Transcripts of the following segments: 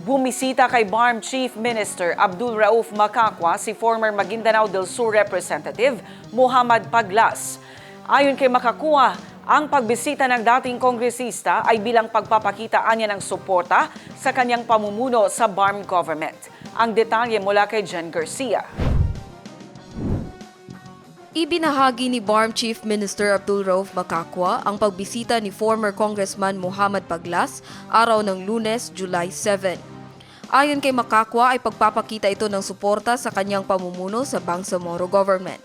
Bumisita kay BARM Chief Minister Abdul Rauf Macacua si former Maguindanao del Sur Representative Muhammad Paglas. Ayon kay Macacua, ang pagbisita ng dating kongresista ay bilang pagpapakita niya ng suporta sa kanyang pamumuno sa BARM government. Ang detalye mula kay Jen Garcia. Ibinahagi ni BARM Chief Minister Abdul Rauf Macacua ang pagbisita ni former Congressman Muhammad Paglas araw ng Lunes, July 7. Ayon kay Macacua ay pagpapakita ito ng suporta sa kanyang pamumuno sa Bangsamoro government.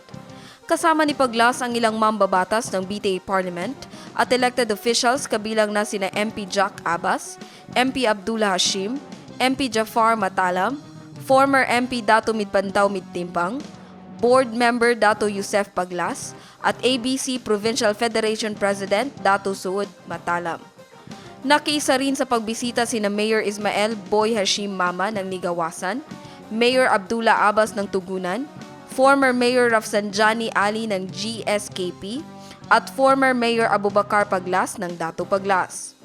Kasama ni Paglas ang ilang mambabatas ng BTA Parliament at elected officials kabilang na sina MP Jack Abbas, MP Abdullah Hashim, MP Jafar Matalam, former MP Dato Midpantao Midtimpang, Board Member Dato Yusef Paglas at ABC Provincial Federation President Dato Suud Matalam. Nakiisa rin sa pagbisita sina Mayor Ismael Boy Hashim Mama ng Nigawasan, Mayor Abdullah Abbas ng Tugunan, former Mayor Rafsanjani Ali ng GSKP at former Mayor Abubakar Paglas ng Dato Paglas.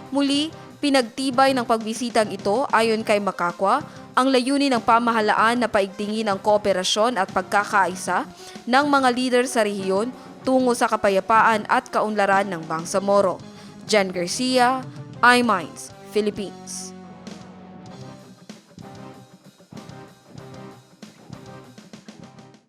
Muli, pinagtibay ng pagbisitang ito ayon kay Macacua ang layunin ng pamahalaan na paigtingin ang kooperasyon at pagkakaisa ng mga lider sa rehiyon tungo sa kapayapaan at kaunlaran ng Bangsamoro. Jen Garcia, iMinds, Philippines.